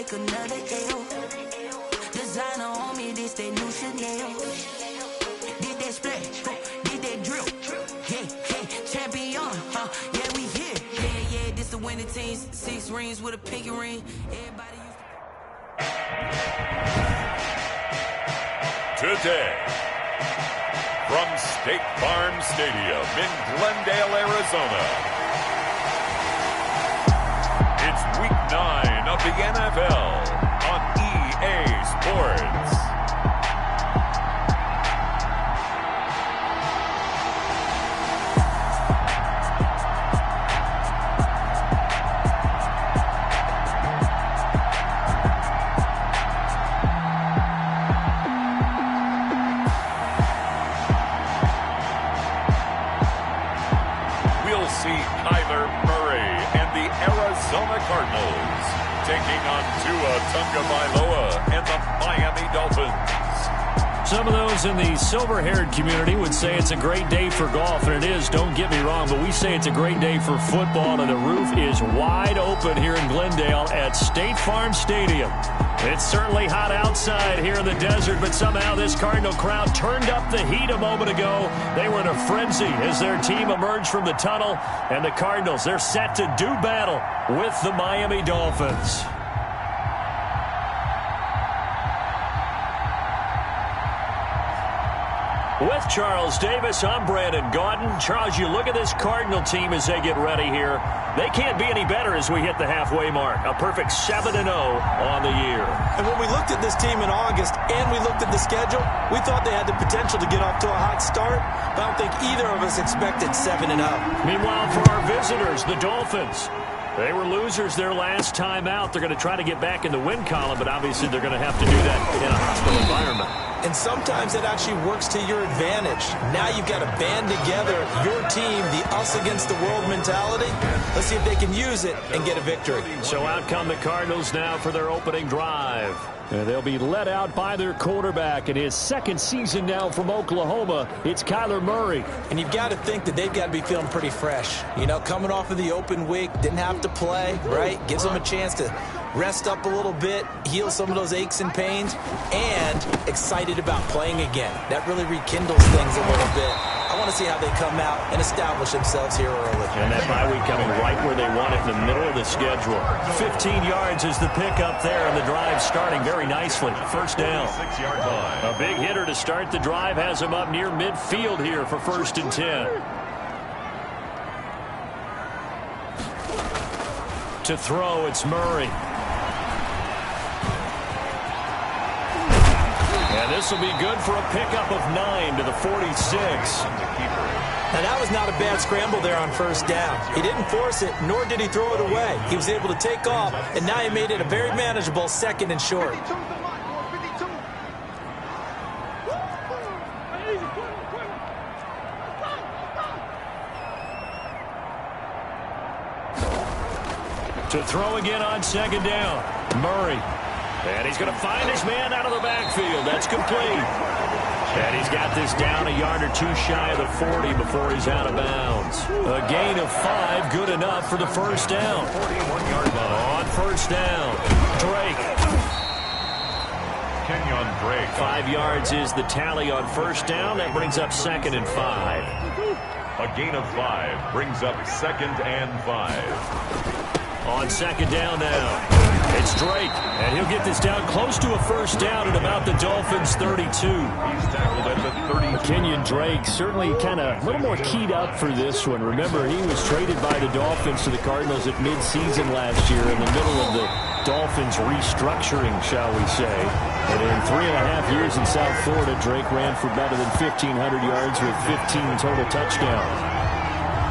take another L. Designer on me, this that new Chanel. Did that splash, did that drill. Yeah, champion, yeah, we here. Yeah, this the winning team. 6 rings with a pinky ring. Everybody Today, from State Farm Stadium in Glendale, Arizona, it's Week 9 of the NFL on EA Sports. Cardinals taking on Tua Tagovailoa and the Miami Dolphins. Some of those in the silver-haired community would say it's a great day for golf, and it is, don't get me wrong, but we say it's a great day for football, and the roof is wide open here in Glendale at State Farm Stadium. It's certainly hot outside here in the desert, but somehow this Cardinal crowd turned up the heat a moment ago. They were in a frenzy as their team emerged from the tunnel, and the Cardinals, they're set to do battle with the Miami Dolphins. With Charles Davis, I'm Brandon Gaudin. Charles, you look at this Cardinal team as they get ready here. They can't be any better as we hit the halfway mark. A perfect 7-0 on the year. And when we looked at this team in August and we looked at the schedule, we thought they had the potential to get off to a hot start, but I don't think either of us expected 7-0. Meanwhile, for our visitors, the Dolphins, they were losers their last time out. They're going to try to get back in the win column, but obviously they're going to have to do that in a hostile environment. And sometimes it actually works to your advantage. Now you've got to band together your team, the us against the world mentality. Let's see if they can use it and get a victory. So out come the Cardinals now for their opening drive. And they'll be led out by their quarterback in his second season now from Oklahoma. It's Kyler Murray. And you've got to think that they've got to be feeling pretty fresh. You know, coming off of the open week, didn't have to play, right? Gives them a chance to rest up a little bit, heal some of those aches and pains, and excited about playing again. That really rekindles things a little bit. I want to see how they come out and establish themselves here early. And that bye week coming right where they want it, in the middle of the schedule. 15 yards is the pickup there, and the drive starting very nicely. First down. 6-yard line. A big hitter to start the drive has him up near midfield here for 1st and 10. To throw, it's Murray. And this will be good for a pickup of 9 to the 46. Now, that was not a bad scramble there on first down. He didn't force it, nor did he throw it away. He was able to take off, and now he made it a very manageable 2nd and short. To throw again on 2nd down. Murray. And he's going to find his man out of the backfield. That's complete. And he's got this down a yard or two shy of the 40 before he's out of bounds. A gain of 5, good enough for the first down. 41-yard line. On first down, Drake. Kenyon Drake. 5 yards is the tally on first down. That brings up 2nd and 5. A gain of 5 brings up 2nd and 5. On 2nd down now. It's Drake, and he'll get this down close to a first down at about the Dolphins' 32. He's tackled at the 32. Kenyon Drake certainly kind of a little more keyed up for this one. Remember, he was traded by the Dolphins to the Cardinals at midseason last year in the middle of the Dolphins restructuring, shall we say. And in 3.5 years in South Florida, Drake ran for better than 1,500 yards with 15 total touchdowns.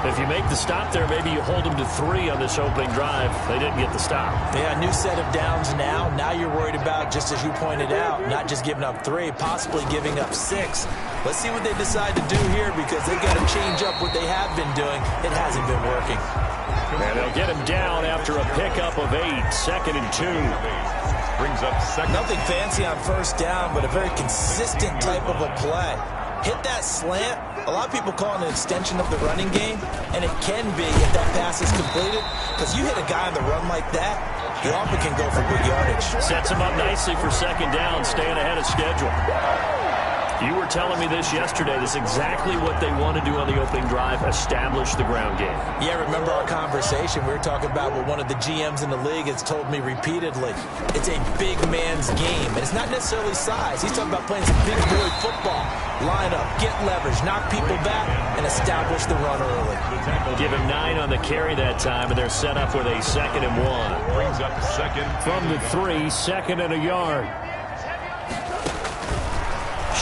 If you make the stop there, maybe you hold them to 3 on this opening drive. They didn't get the stop. Yeah, new set of downs now. Now you're worried about, just as you pointed out, not just giving up 3, possibly giving up 6. Let's see what they decide to do here, because they've got to change up what they have been doing. It hasn't been working. And they'll get him down after a pickup of 8, 2nd and 2. Brings up 2nd. Nothing fancy on first down, but a very consistent type of a play. Hit that slant. A lot of people call it an extension of the running game, and it can be if that pass is completed, because you hit a guy on the run like that, he often can go for big yardage. Sets him up nicely for second down, staying ahead of schedule. You were telling me this yesterday. This is exactly what they want to do on the opening drive, establish the ground game. Yeah, remember our conversation? We were talking about what one of the GMs in the league has told me repeatedly. It's a big man's game, and it's not necessarily size. He's talking about playing some big boy football. Line up, get leverage, knock people back, and establish the run early. Give him 9 on the carry that time, and they're set up with a 2nd and 1. Brings up second. From the 3, 2nd and a yard.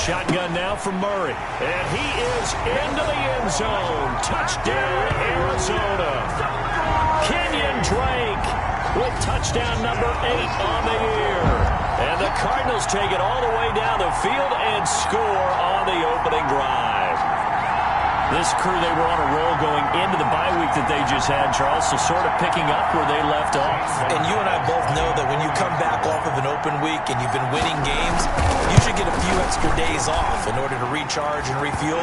Shotgun now for Murray. And he is into the end zone. Touchdown, Arizona. Kenyon Drake with touchdown number 8 on the year. And the Cardinals take it all the way down the field and score on the opening drive. This crew, they were on a roll going into the bye week that they just had, Charles, so sort of picking up where they left off. And you and I both know that when you come back off of an open week and you've been winning games, you should get a few extra days off in order to recharge and refuel.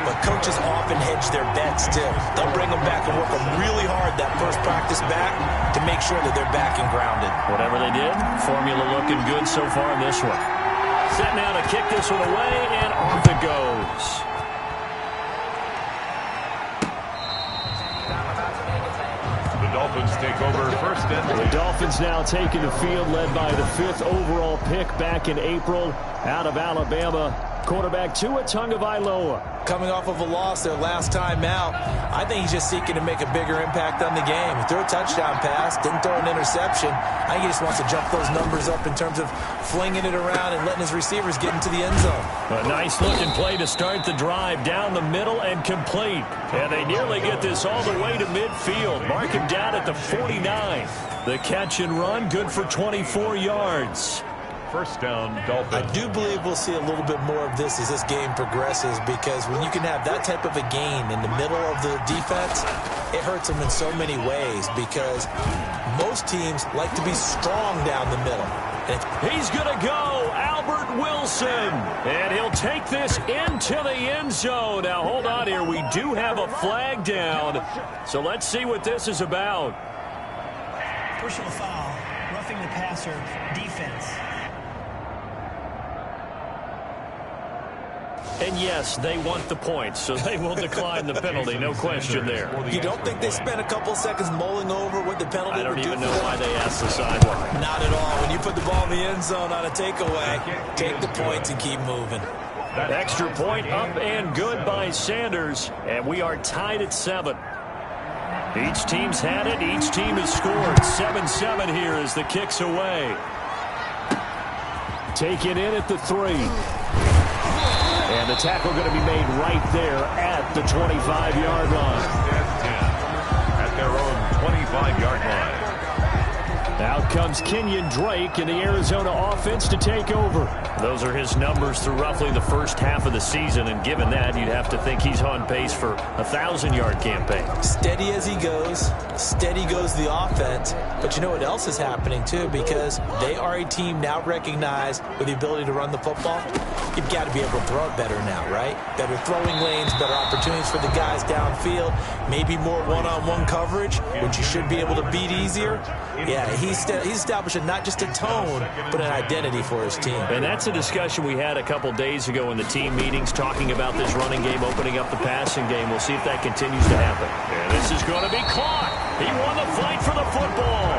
But coaches often hedge their bets, too. They'll bring them back and work them really hard that first practice back to make sure that they're back and grounded. Whatever they did, formula looking good so far in this one. Set now to kick this one away, and off it goes. Dolphins take over first and The Dolphins now taking the field, led by the 5th overall pick back in April out of Alabama, quarterback Tua Tagovailoa. Coming off of a loss their last time out, I think he's just seeking to make a bigger impact on the game. He threw a touchdown pass, didn't throw an interception. I think he just wants to jump those numbers up in terms of flinging it around and letting his receivers get into the end zone. A nice-looking play to start the drive down the middle and complete. And they nearly get this all the way to midfield. Mark him down at the 49. The catch and run, good for 24 yards. First down, Dolphins. I do believe we'll see a little bit more of this as this game progresses, because when you can have that type of a gain in the middle of the defense, it hurts them in so many ways, because most teams like to be strong down the middle. He's going to go, Albert Wilson, and he'll take this into the end zone. Now, hold on here. We do have a flag down, so let's see what this is about. Personal foul, roughing the passer, defense. And yes, they want the points, so they will decline the penalty. No question there. You don't think they spent a couple seconds mulling over what the penalty would do? I don't even know why they asked the sideline. Not at all. When you put the ball in the end zone on a takeaway, take the points and keep moving. Extra point up and good by Sanders, and we are tied at 7. Each team's had it. Each team has scored. 7-7 here as the kick's away. Taken in at the 3. And the tackle going to be made right there at the 25-yard line. At their own 25-yard line. Out comes Kenyon Drake in the Arizona offense to take over. Those are his numbers through roughly the first half of the season, and given that, you'd have to think he's on pace for a 1,000-yard campaign. Steady as he goes, steady goes the offense. But you know what else is happening, too, because they are a team now recognized with the ability to run the football. You've got to be able to throw it better now, right? Better throwing lanes, better opportunities for the guys downfield, maybe more one-on-one coverage, which you should be able to beat easier. Yeah, he's establishing not just a tone, but an identity for his team. And that's a discussion we had a couple days ago in the team meetings, talking about this running game, opening up the passing game. We'll see if that continues to happen. And this is going to be caught. He won the fight for the football.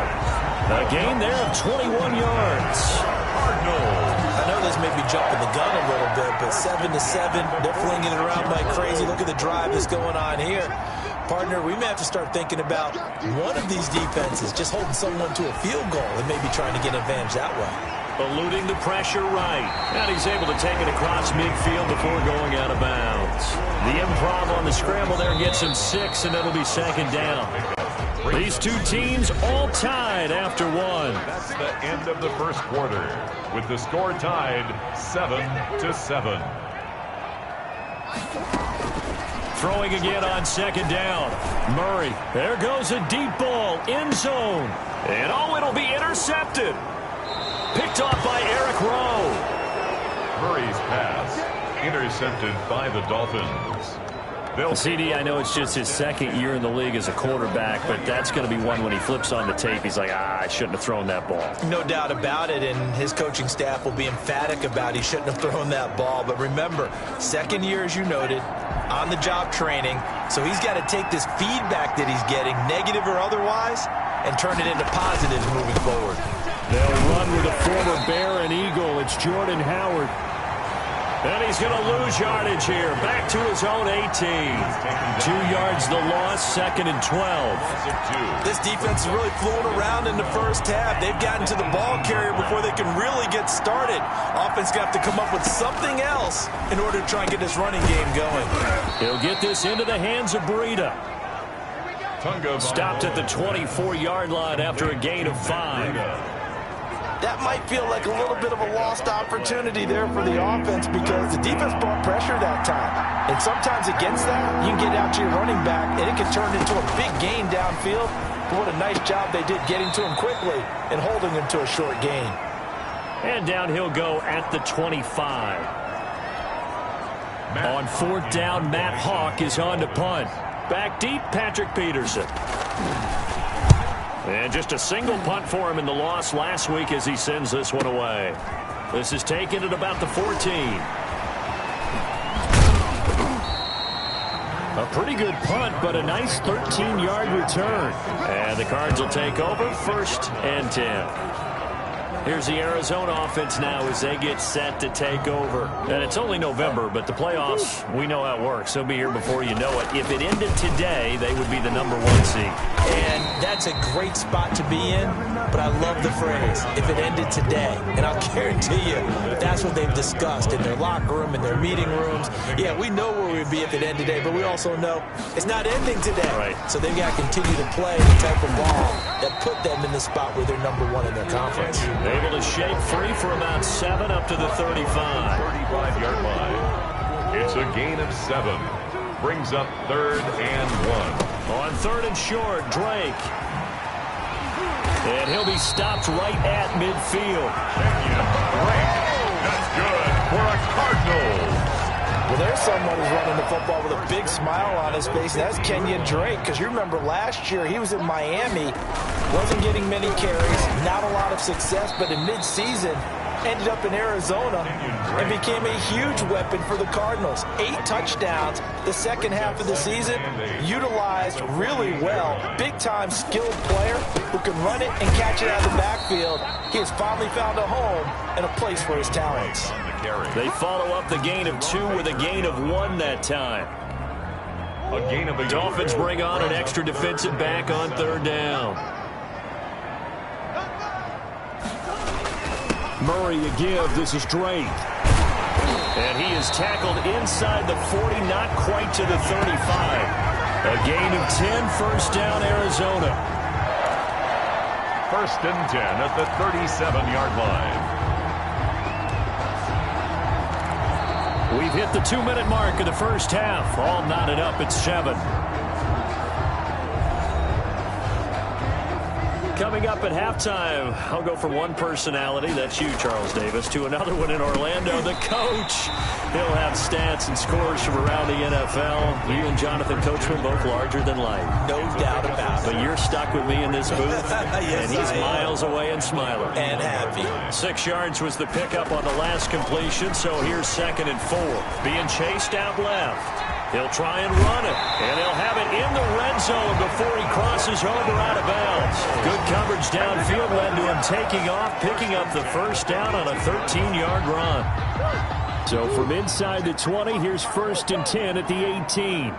A gain there of 21 yards. I know this may be jumping the gun a little bit, but 7-7, they're flinging it around like crazy. Look at the drive that's going on here. Partner, we may have to start thinking about one of these defenses just holding someone to a field goal and maybe trying to get an advantage that way. Eluding the pressure right. And he's able to take it across midfield before going out of bounds. The improv on the scramble there gets him 6, and it'll be second down. These two teams all tied after 1. That's the end of the first quarter, with the score tied 7-7. Throwing again on second down. Murray. There goes a deep ball. End zone. And it'll be intercepted. Picked off by Eric Rowe. Murray's pass intercepted by the Dolphins. CD, I know it's just his second year in the league as a quarterback, but that's going to be one when he flips on the tape, he's like, I shouldn't have thrown that ball. No doubt about it, and his coaching staff will be emphatic about he shouldn't have thrown that ball. But remember, second year, as you noted, on-the-job training, so he's got to take this feedback that he's getting, negative or otherwise, and turn it into positives moving forward. They'll run with a former Bear and Eagle. It's Jordan Howard. And he's going to lose yardage here. Back to his own 18. 2 yards the loss, 2nd and 12. This defense is really fooling around in the first half. They've gotten to the ball carrier before they can really get started. Offense got to come up with something else in order to try and get this running game going. He'll get this into the hands of Breida. Stopped at the 24-yard line after a gain of 5. That might feel like a little bit of a lost opportunity there for the offense because the defense brought pressure that time. And sometimes against that, you can get out to your running back, and it can turn into a big gain downfield. But what a nice job they did getting to him quickly and holding him to a short gain. And down he'll go at the 25. On 4th down, Matt Hawk is on to punt. Back deep, Patrick Peterson. And just a single punt for him in the loss last week as he sends this one away. This is taken at about the 14. A pretty good punt, but a nice 13-yard return. And the Cards will take over 1st and 10. Here's the Arizona offense now as they get set to take over. And it's only November, but the playoffs, we know how it works. They'll be here before you know it. If it ended today, they would be the #1 seed. And that's a great spot to be in, but I love the phrase, if it ended today. And I'll guarantee you, that's what they've discussed in their locker room, in their meeting rooms. Yeah, we know where we'd be if it ended today, but we also know it's not ending today. Right. So they've got to continue to play the type of ball that put them in the spot where they're #1 in their conference. Able to shake free for about 7 up to the 35. 35-yard line. It's a gain of 7. Brings up 3rd and 1. On 3rd and short, Drake. And he'll be stopped right at midfield. Drake. That's good for a Cardinal. Well, there's someone who's running the football with a big smile on his face, and that's Kenyon Drake, because you remember last year he was in Miami, wasn't getting many carries, not a lot of success, but in mid-season ended up in Arizona and became a huge weapon for the Cardinals. 8 touchdowns the second half of the season, utilized really well. Big-time skilled player who can run it and catch it out of the backfield. He has finally found a home and a place for his talents. They follow up the gain of 2 with a gain of 1 that time. A gain of a Dolphins bring on an extra defensive back on 3rd down. Murray a give. This is Drake. And he is tackled inside the 40, not quite to the 35. A gain of 10, 1st down, Arizona. 1st and 10 at the 37-yard line. We've hit the 2-minute mark of the first half. All knotted up at 7. Coming up at halftime, I'll go from one personality, that's you, Charles Davis, to another one in Orlando, the coach. He'll have stats and scores from around the NFL. You and Jonathan Coachman both larger than life. No doubt about it. But you're stuck with me in this booth, Yes, and he's I am. miles away and smiling. And happy. 6 yards was the pickup on the last completion, so here's 2nd and 4. Being chased out left. He'll try and run it, and he'll have it in the red zone before he crosses over out of bounds. Good coverage downfield led to him taking off, picking up the 1st down on a 13-yard run. So from inside the 20, here's 1st and 10 at the 18.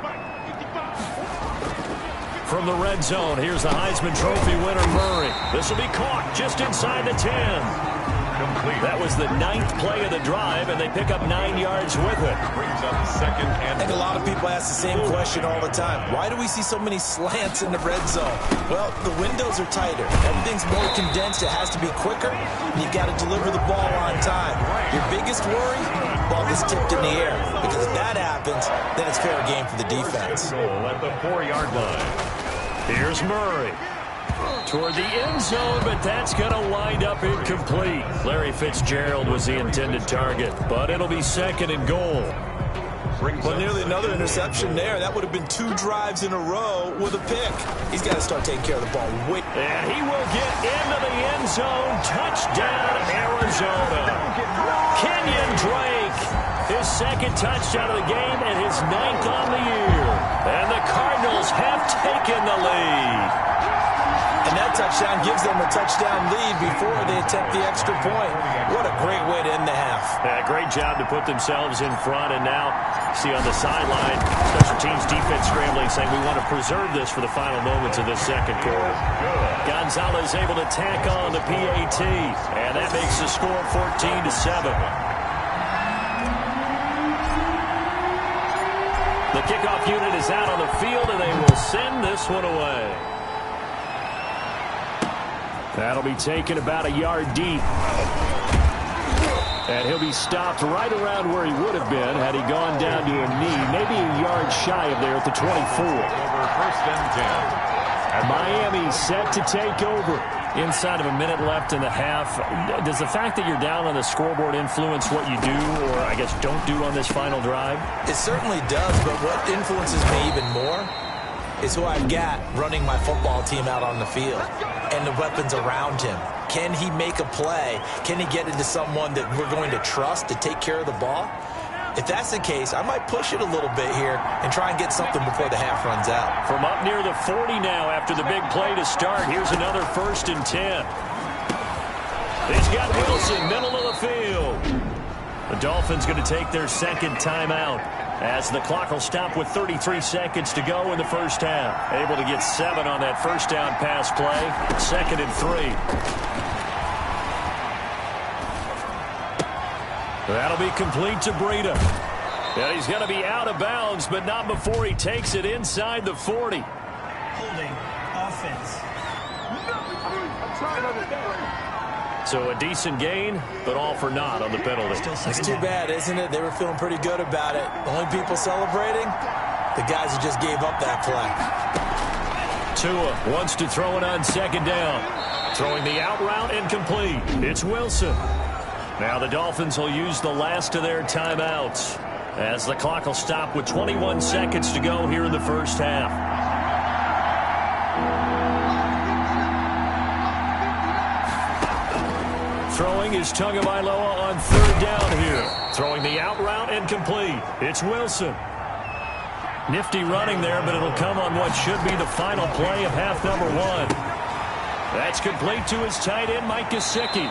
From the red zone, here's the Heisman Trophy winner, Murray. This will be caught just inside the 10. Complete. That was the 9th play of the drive, and they pick up 9 yards with it. Brings up 2nd and I think a lot of people ask the same question all the time. Why do we see so many slants in the red zone? Well, the windows are tighter. Everything's more condensed. It has to be quicker, and you've got to deliver the ball on time. Your biggest worry? Ball gets tipped in the air. Because if that happens, then it's fair game for the defense. goal at the 4-yard line. Here's Murray. Toward the end zone, but that's going to wind up incomplete. Larry Fitzgerald was the intended target, but it'll be 2nd and goal. brings Well, up nearly second another and interception there. That would have been 2 drives in a row with a pick. He's got to start taking care of the ball. And he will get into the end zone. Touchdown, Arizona. Kenyon Drake, his second touchdown of the game and his 9th on the year. And the Cardinals have taken the lead. And that touchdown gives them a touchdown lead before they attempt the extra point. What a great way to end the half. Yeah, great job to put themselves in front. And now, see on the sideline, special teams defense scrambling, saying we want to preserve this for the final moments of this second quarter. Gonzalez able to tack on the PAT. And that makes the score 14-7. The kickoff unit is out on the field, and they will send this one away. That'll be taken about a yard deep. And he'll be stopped right around where he would have been had he gone down to a knee, maybe a yard shy of there at the 24. Over first and 10. Miami set to take over. Inside of a minute left in the half. Does the fact that you're down on the scoreboard influence what you do, or I guess don't do on this final drive? It certainly does, but what influences me even more is who I've got running my football team out on the field and the weapons around him. Can he make a play? Can he get into someone that we're going to trust to take care of the ball? If that's the case, I might push it a little bit here and try and get something before the half runs out. From up near the 40 now after the big play to start, here's another 1st and 10. He's got Wilson, middle of the field. The Dolphins going to take their second timeout as the clock will stop with 33 seconds to go in the first half. Able to get 7 on that first down pass play. 2nd and 3. That'll be complete to Breida. And he's going to be out of bounds, but not before he takes it inside the 40. Holding offense. So a decent gain, but all for naught on the penalty. It's too bad, isn't it? They were feeling pretty good about it. The only people celebrating, the guys who just gave up that play. Tua wants to throw it on 2nd down. Throwing the out route incomplete. It's Wilson. Now the Dolphins will use the last of their timeouts as the clock will stop with 21 seconds to go here in the first half. Throwing is Tagovailoa on 3rd down here. Throwing the out route incomplete. It's Wilson. Nifty running there, but it'll come on what should be the final play of half number 1. That's complete to his tight end, Mike Gesicki.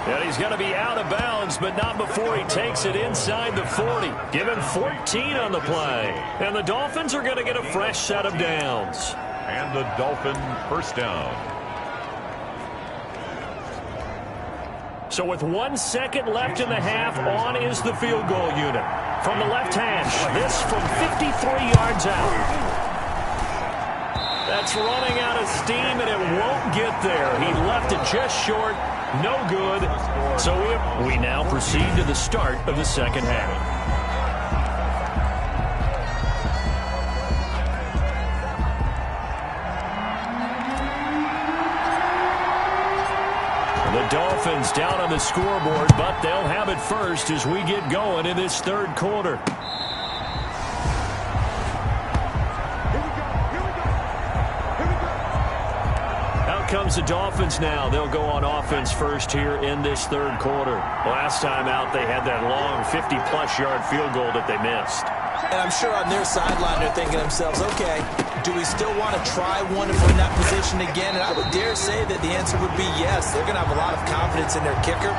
And he's going to be out of bounds, but not before he takes it inside the 40. Give him 14 on the play. And the Dolphins are going to get a fresh set of downs. And the Dolphin first down. So with 1 second left in the half, on is the field goal unit. From the left hash, this from 53 yards out. That's running out of steam, and it won't get there. He left it just short. No good. So we now proceed to the start of the second half. The Dolphins down on the scoreboard, but they'll have it first as we get going in this 3rd quarter. Comes the Dolphins now. They'll go on offense first here in this 3rd quarter. Last time out, they had that long 50-plus yard field goal that they missed. And I'm sure on their sideline they're thinking to themselves, okay, do we still want to try one if we're in that position again? And I would dare say that the answer would be yes. They're going to have a lot of confidence in their kicker.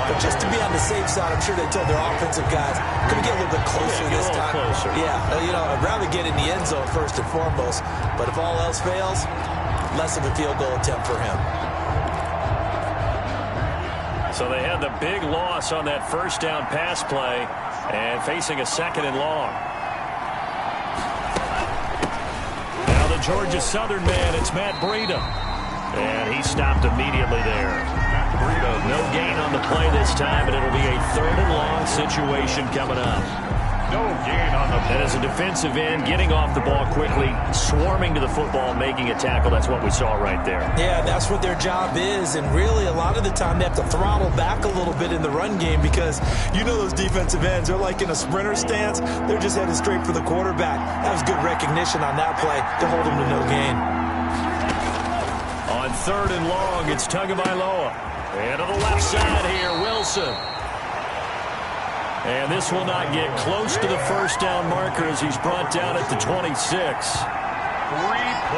But just to be on the safe side, I'm sure they told their offensive guys, can we get a little bit closer this time? Closer. Yeah, I'd rather get in the end zone first and foremost. But if all else fails, less of a field goal attempt for him. So they had the big loss on that first down pass play and facing a 2nd and long. Now the Georgia Southern man, it's Matt Breida. And he stopped immediately there. No gain on the play this time, and it'll be a 3rd and long situation coming up. No gain on the play. And as a defensive end, getting off the ball quickly, swarming to the football, making a tackle, that's what we saw right there. Yeah, that's what their job is, and really a lot of the time they have to throttle back a little bit in the run game because you know those defensive ends, they're like in a sprinter stance. They're just headed straight for the quarterback. That was good recognition on that play to hold him to no gain. On 3rd and long, it's Tagovailoa. And to the left side here, Wilson. And this will not get close to the first down marker as he's brought down at the 26.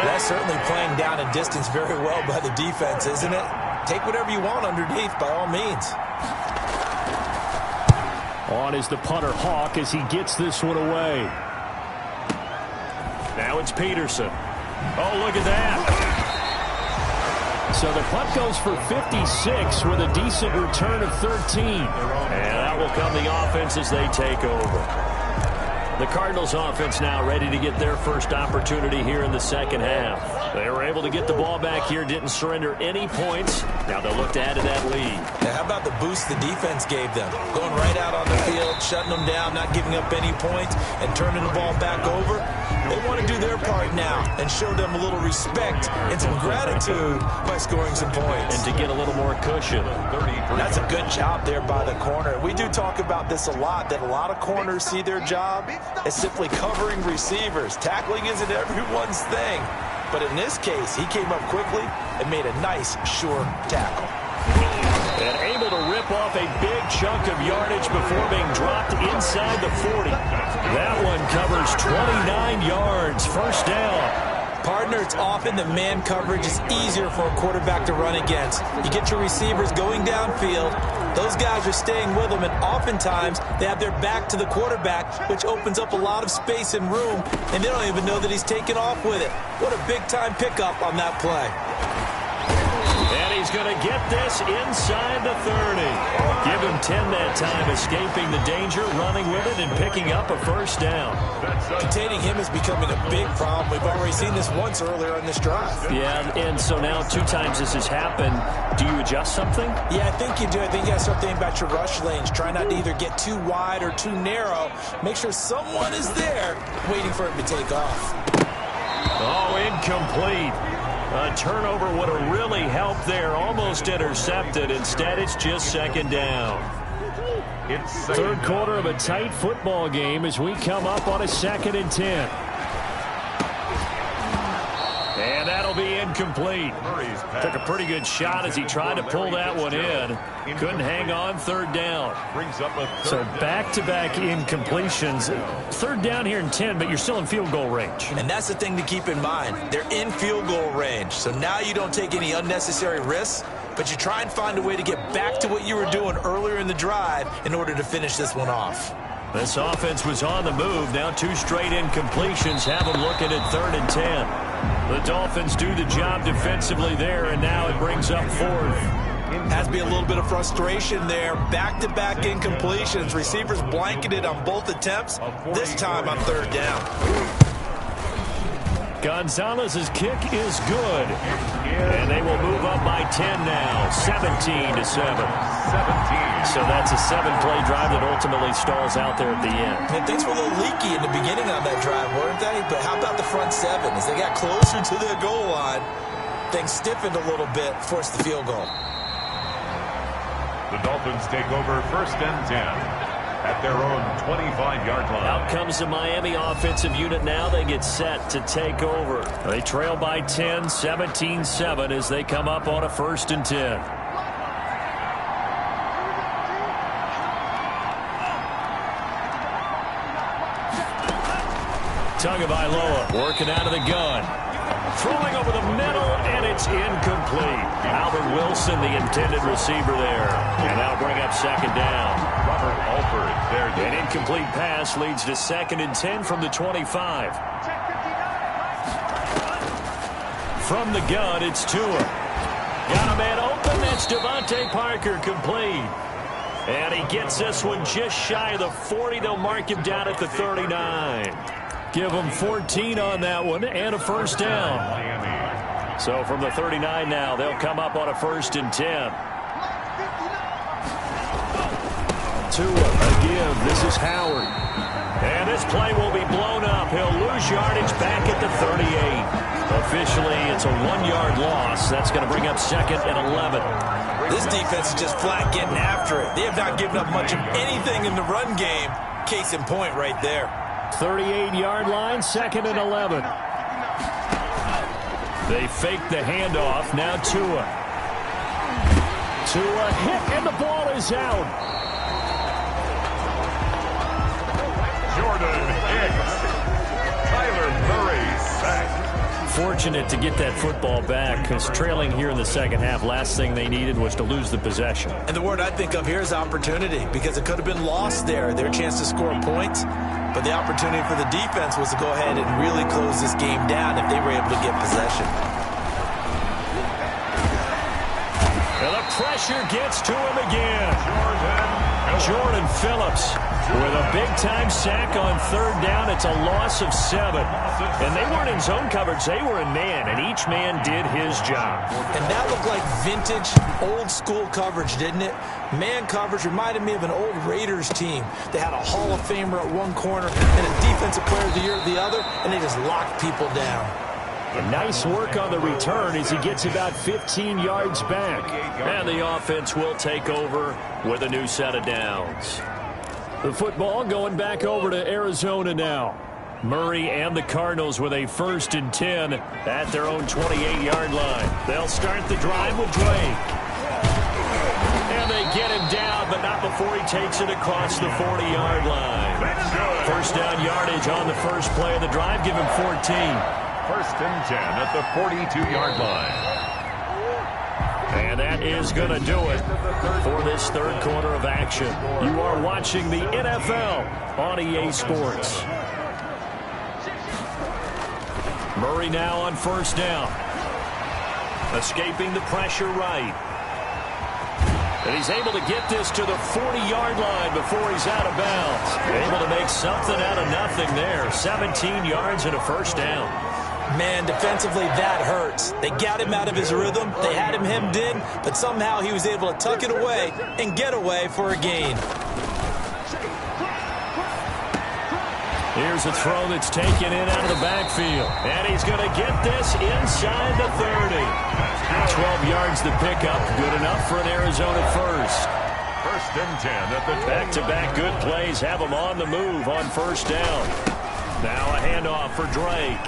That's certainly playing down in distance very well by the defense, isn't it? Take whatever you want underneath, by all means. On is the punter, Hawk, as he gets this one away. Now it's Peterson. Oh, look at that. So the punt goes for 56 with a decent return of 13. And that will come the offense as they take over. The Cardinals offense now ready to get their first opportunity here in the second half. They were able to get the ball back here, didn't surrender any points. Now they'll look to add to that lead. Now, how about the boost the defense gave them? Going right out on the field, shutting them down, not giving up any points, and turning the ball back over. They want to do their part now and show them a little respect and some gratitude by scoring some points. And to get a little more cushion. That's a good job there by the corner. We do talk about this a lot, that a lot of corners see their job as simply covering receivers. Tackling isn't everyone's thing. But in this case, he came up quickly and made a nice, sure tackle. And able to rip off a big chunk of yardage before being dropped inside the 40. That one covers 29 yards. First down. Partner, it's often the man coverage is easier for a quarterback to run against. You get your receivers going downfield. Those guys are staying with them, and oftentimes they have their back to the quarterback, which opens up a lot of space and room, and they don't even know that he's taken off with it. What a big-time pickup on that play. And he's going to get this inside the 30. Give him 10 that time, escaping the danger, running with it, and picking up a first down. Containing him is becoming a big problem. We've already seen this once earlier on this drive. Yeah, and so now 2 times this has happened. Do you adjust something? Yeah, I think you do. I think you got to start thinking about your rush lanes. Try not to either get too wide or too narrow. Make sure someone is there waiting for him to take off. Oh, incomplete. A turnover would have really helped there. Almost intercepted. Instead, it's just second down. Third quarter of a tight football game as we come up on a 2nd and 10. And that'll be incomplete. Took a pretty good shot as he tried to pull that one in. Couldn't hang on. 3rd down. So back-to-back incompletions. 3rd down here in 10, but you're still in field goal range. And that's the thing to keep in mind. They're in field goal range. So now you don't take any unnecessary risks, but you try and find a way to get back to what you were doing earlier in the drive in order to finish this one off. This offense was on the move. Now 2 straight incompletions have them looking at 3rd and 10. The Dolphins do the job defensively there, and now it brings up 4th. Has to be a little bit of frustration there. Back-to-back incompletions. Receivers blanketed on both attempts, this time on 3rd down. Gonzalez's kick is good. And they will move up by 10 now, 17-7. So that's a 7-play drive that ultimately stalls out there at the end. And things were a little leaky in the beginning on that drive, weren't they? But how about the front 7? As they got closer to the goal line, things stiffened a little bit, forced the field goal. The Dolphins take over 1st and 10. At their own 25-yard line. Out comes the Miami offensive unit now. They get set to take over. They trail by 10, 17-7 as they come up on a 1st and 10. Tagovailoa working out of the gun. Throwing over the middle, and it's incomplete. Albert Wilson, the intended receiver there. And that'll bring up 2nd down. Robert Alford there. An incomplete pass leads to 2nd and 10 from the 25. From the gun, it's Tua. Got a man open. That's Devontae Parker, complete. And he gets this one just shy of the 40. They'll mark him down at the 39. Give him 14 on that one and a 1st down. So from the 39 now, they'll come up on a 1st and 10. Tua, a give. This is Howard. And this play will be blown up. He'll lose yardage back at the 38. Officially, it's a 1-yard loss. That's going to bring up 2nd and 11. This defense is just flat getting after it. They have not given up much of anything in the run game. Case in point right there. 38-yard line, 2nd and 11. They fake the handoff. Now Tua. Tua hit, and the ball is out. Jordan Hicks. Tyler Murray sacked. Fortunate to get that football back, because trailing here in the second half, last thing they needed was to lose the possession. And the word I think of here is opportunity, because it could have been lost there. Their chance to score points. But the opportunity for the defense was to go ahead and really close this game down if they were able to get possession. And the pressure gets to him again. Jordan Phillips with a big-time sack on 3rd down. It's a loss of 7. And they weren't in zone coverage. They were in man, and each man did his job. And that looked like vintage, old-school coverage, didn't it? Man coverage reminded me of an old Raiders team. They had a Hall of Famer at one corner and a Defensive Player of the Year at the other, and they just locked people down. And nice work on the return as he gets about 15 yards back. And the offense will take over with a new set of downs. The football going back over to Arizona now. Murray and the Cardinals with a 1st and 10 at their own 28-yard line. They'll start the drive with Drake. And they get him down, but not before he takes it across the 40-yard line. 1st down yardage on the first play of the drive. Give him 14. 1st and 10 at the 42-yard line. And that is going to do it for this 3rd quarter of action. You are watching the NFL on EA Sports. Murray now on 1st down. Escaping the pressure right. And he's able to get this to the 40-yard line before he's out of bounds. Able to make something out of nothing there. 17 yards and a 1st down. Man, defensively, that hurts. They got him out of his rhythm. They had him hemmed in, but somehow he was able to tuck it away and get away for a gain. Here's a throw that's taken in out of the backfield. And he's going to get this inside the 30. 12 yards to pick up. Good enough for an Arizona 1st. 1st and 10 at the back-to-back good plays have him on the move on 1st down. Now a handoff for Drake.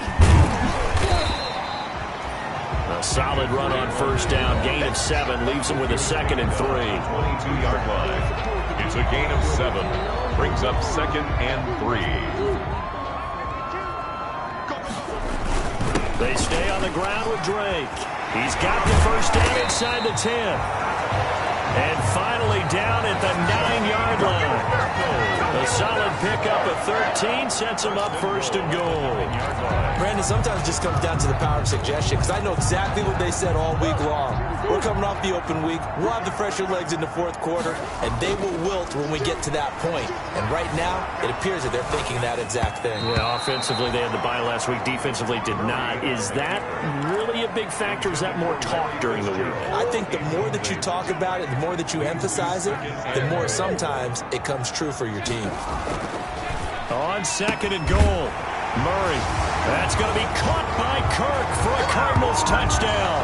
A solid run on 1st down. Gain of 7 leaves him with a 2nd and 3. 22-yard line. It's a gain of 7. Brings up 2nd and 3. They stay on the ground with Drake. He's got the 1st down inside the 10. And finally down at the 9-yard line. A solid pickup of 13 sets him up 1st and goal. Brandon, sometimes it just comes down to the power of suggestion, because I know exactly what they said all week long. We're coming off the open week. We'll have the fresher legs in the 4th quarter, and they will wilt when we get to that point. And right now, it appears that they're thinking that exact thing. Yeah, offensively, they had the bye last week. Defensively, did not. Is that really a big factor? Is that more talk during the week? I think the more that you talk about it, the more that you emphasize it, the more sometimes it comes true for your team. On 2nd and goal, Murray. That's going to be caught by Kirk for a Cardinals touchdown.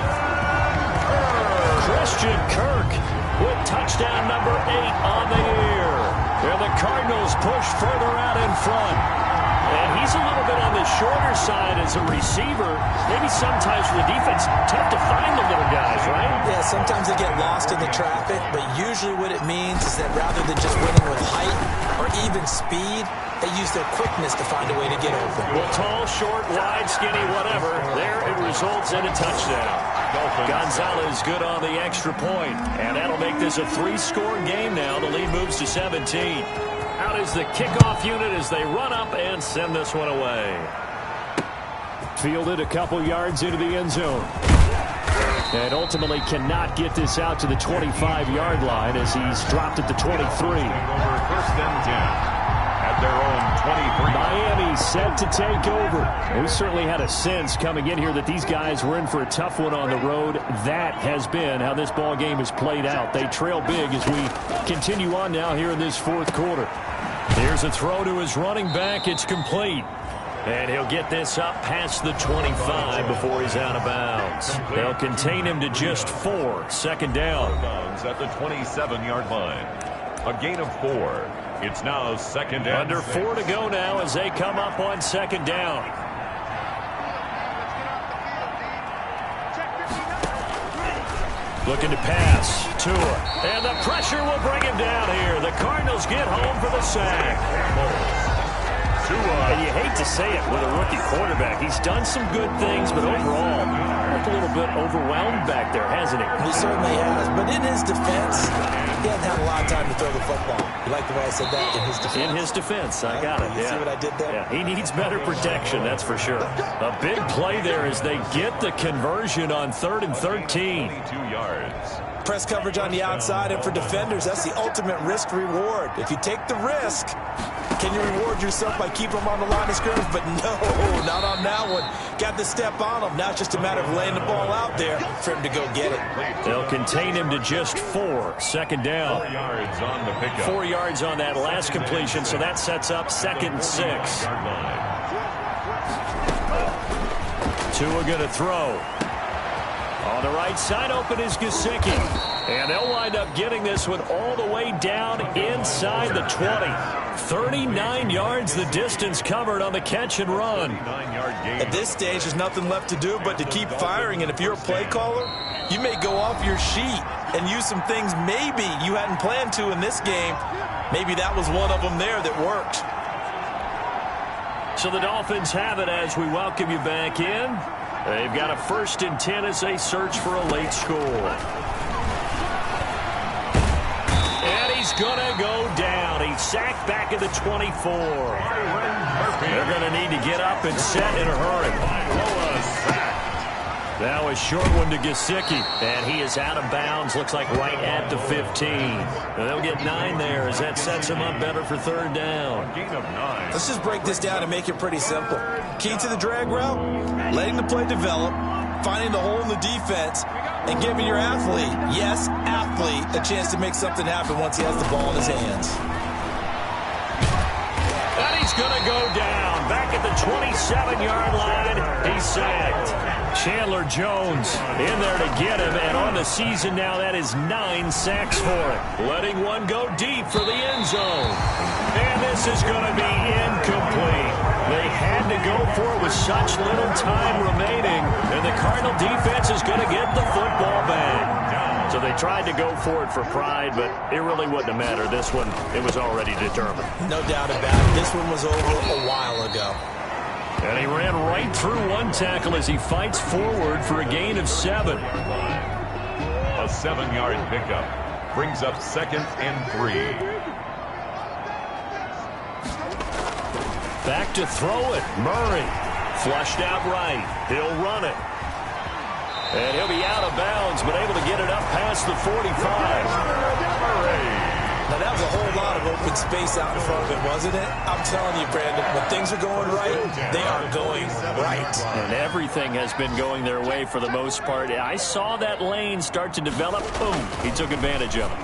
Christian Kirk with touchdown number 8 on the year. And the Cardinals push further out in front. And he's a little bit on the shorter side as a receiver. Maybe sometimes for the defense, tough to find the little guys, right? Yeah, sometimes they get lost in the traffic, but usually what it means is that rather than just winning with height or even speed, they use their quickness to find a way to get open. Well, tall, short, wide, skinny, whatever. There it results in a touchdown. Gonzalez good on the extra point. And that'll make this a 3-score game now. The lead moves to 17. Out is the kickoff unit as they run up and send this one away. Fielded a couple yards into the end zone. And ultimately cannot get this out to the 25-yard line as he's dropped at the 23. Over 1st and 10. At their own 23. Miami set to take over. We certainly had a sense coming in here that these guys were in for a tough one on the road. That has been how this ball game has played out. They trail big as we continue on now here in this 4th quarter. Here's a throw to his running back. It's complete. And he'll get this up past the 25 before he's out of bounds. They'll contain him to just 4. Second down. At the 27-yard line. A gain of 4. It's now second down. Under 4 to go now as they come up on second down. Looking to pass. Tua. And the pressure will bring him down here. The Cardinals get home for the sack. And you hate to say it with a rookie quarterback. He's done some good things, but overall, looked a little bit overwhelmed back there, hasn't he? He certainly has. But in his defense, he hasn't had a lot of time to throw the football. You like the way I said that? In his defense. In his defense. I got it. You see what I did there? Yeah, he needs better protection, that's for sure. A big play there as they get the conversion on 3rd and 13. 22 yards. Press coverage on the outside, and for defenders, that's the ultimate risk-reward. If you take the risk, can you reward yourself by keeping them on the line of scrimmage? But no, not on that one. Got the step on him. Now it's just a matter of laying the ball out there for him to go get it. They'll contain him to just 4. Second down. 4 yards on the pickup. 4 yards on that last completion, so that sets up 2nd and 6. Tua going to throw. On the right side, open is Gesicki. And they'll wind up getting this one all the way down inside the 20. 39 yards the distance covered on the catch and run. At this stage, there's nothing left to do but to keep firing. And if you're a play caller, you may go off your sheet and use some things maybe you hadn't planned to in this game. Maybe that was one of them there that worked. So the Dolphins have it as we welcome you back in. They've got a 1st and 10 as they search for a late score. And he's going to go down. He's sacked back at the 24. They're going to need to get up and set in a hurry. Now a short one to Gesicki. And he is out of bounds. Looks like right at the 15. And they'll get 9 there as that sets him up better for 3rd down. Gain of 9. Let's just break this down and make it pretty simple. Key to the drag route, letting the play develop, finding the hole in the defense, and giving your athlete, yes, athlete, a chance to make something happen once he has the ball in his hands. And he's going to go down. Back at the 27-yard line, he's sacked. Chandler Jones in there to get him, and on the season now, that is 9 sacks for him. Letting one go deep for the end zone. And this is going to be incomplete. They had to go for it with such little time remaining, and the Cardinal defense is going to get the football back. So they tried to go for it for pride, but it really wouldn't have mattered. This one, it was already determined. No doubt about it. This one was over a while ago. And he ran right through one tackle as he fights forward for a gain of 7. A 7-yard pickup brings up 2nd and 3. Back to throw it. Murray flushed out right. He'll run it. And he'll be out of bounds, but able to get it up past the 45. Now, that was a whole lot of open space out in front of him, wasn't it? I'm telling you, Brandon, when things are going right, they are going right. And everything has been going their way for the most part. I saw that lane start to develop. Boom. He took advantage of it.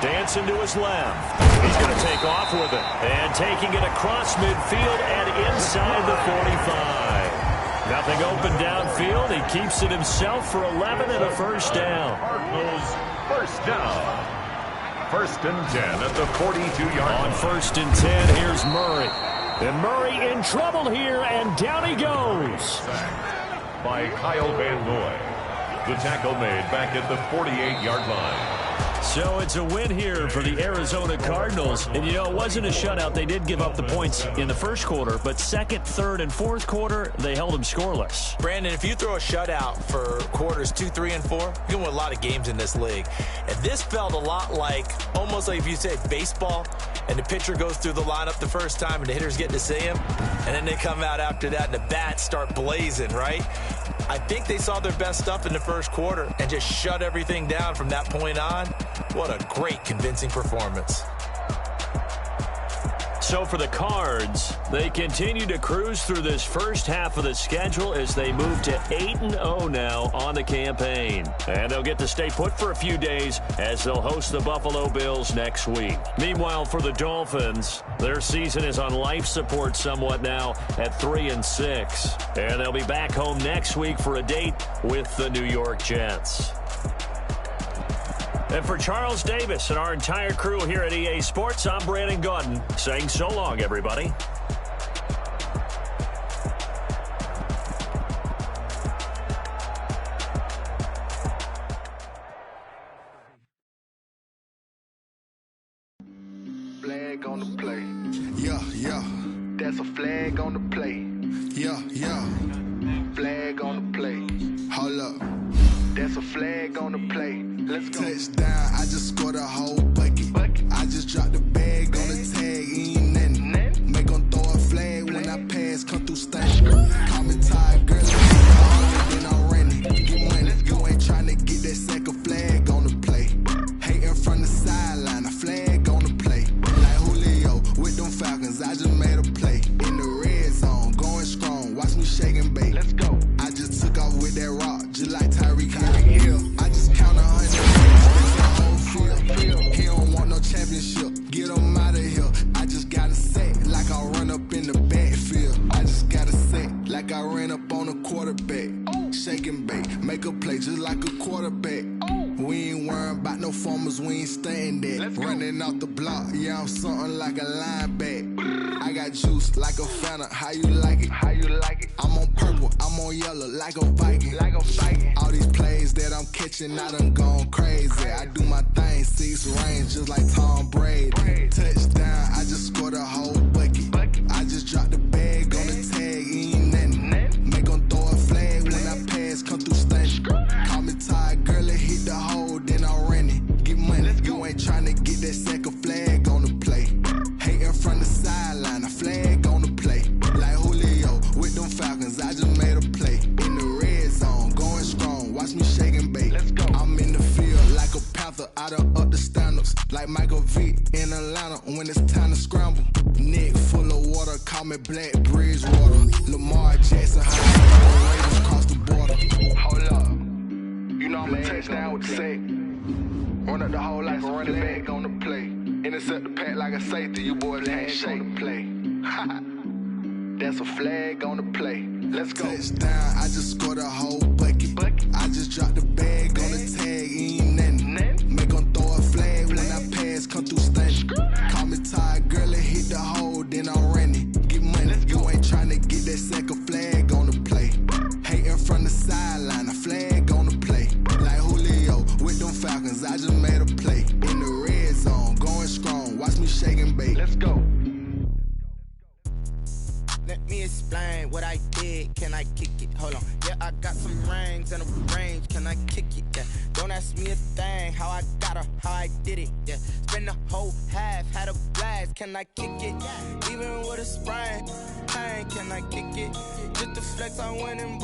Dancing to his left. He's going to take off with it. And taking it across midfield and inside the 45. Nothing open downfield. He keeps it himself for 11 and a 1st down. Cardinals 1st down. 1st and 10 at the 42-yard line. On 1st and 10, here's Murray. And Murray in trouble here, and down he goes. By Kyle Van Noy. The tackle made back at the 48-yard line. So it's a win here for the Arizona Cardinals. And, you know, it wasn't a shutout. They did give up the points in the 1st quarter, but 2nd, 3rd, and 4th quarter, they held them scoreless. Brandon, if you throw a shutout for quarters 2, 3, and 4, you're going to win a lot of games in this league. And this felt a lot like, almost like if you say baseball, and the pitcher goes through the lineup the first time, and the hitters get to see him, and then they come out after that, and the bats start blazing, right? I think they saw their best stuff in the 1st quarter and just shut everything down from that point on. What a great, convincing performance. So so for the Cards, they continue to cruise through this first half of the schedule as they move to 8-0 now on the campaign. And they'll get to stay put for a few days as they'll host the Buffalo Bills next week. Meanwhile, for the Dolphins, their season is on life support somewhat now at 3-6. And they'll be back home next week for a date with the New York Jets. And for Charles Davis and our entire crew here at EA Sports, I'm Brandon Gaudin saying so long, everybody. Flag on the play. Yeah, yeah. That's a flag on the play. Yeah, yeah. Flag on the play. Hold up. That's a flag on the play. Let's go. Touchdown, I just scored a whole bucket. I just dropped the bag on the tag, ain't nothing. Make them throw a flag when I pass, come through station. Call me tired, girl, then I'm running. Get money, you ain't trying to get that second flag on the play. Hating from the sideline, a flag on the play. Like Julio with them Falcons, I just made a play. In the red zone, going strong, watch me shake and bake. Let's go. I just took off with that rock, just like Tyreek Hill. I just count 100. He don't want no championship. Get him out of here. I just gotta say, like I run up in the backfield. I just gotta say, like I ran up on a quarterback. Shake and bake, make a play just like a quarterback. We ain't worrying about no formers, we ain't staying there. Running off the block, yeah, I'm something like a linebacker. I got juice like a Fanta, how you like it? How you like it? I'm on purple, I'm on yellow like a Viking. Like a Viking. All these plays that I'm catching, I done gone crazy. I do my thing, 6 range just like Tom Brady. Touchdown, I just scored a whole bucket. I just dropped the bag on the tag, ain't nothing. Make them throw a flag when I pass, come through stunning. Call me tired, girl, it hit the hole, then I'm running. Get money, you ain't trying to get that second flag on the play. Hating from the sideline, a flag on the play. Like Julio with them Falcons, I just made a play. In the red zone, going strong, watch me shake and bake. Let's go. I'm in the field like a Panther, I done up the standards. Like Michael Vick in Atlanta when it's time to scramble. Neck full of water, call me Black Bridgewater. Lamar Jackson, high Raiders cross the border. Hold up. You know I'm a touchdown with the sack. Run up the whole like a running back on the play. Intercept the pack like a safety, you boys handshake on the play. That's a flag on the play. Let's go. Touchdown, I just scored a whole bucket. I just dropped the bag on the tag, ain't nothing. Make them throw a flag when I pass, come through stunning. Call me tired, girl, it hit the hole, then I'm running. Get money, you ain't trying to get that second flag on the play. Hating from the sideline, a flag on the play. Like Julio with them Falcons, I just made a play. In the red zone, going strong, watch me shake and bake. Let's go. Let me explain what I did. Can I kick it? Hold on. Yeah, I got some rings and a range. Can I kick it? Yeah. Don't ask me a thing. How I got her, how I did it. Yeah. Spend the whole half, had a blast. Can I kick it? Even with a sprain, can I kick it? Just to flex, I'm winning.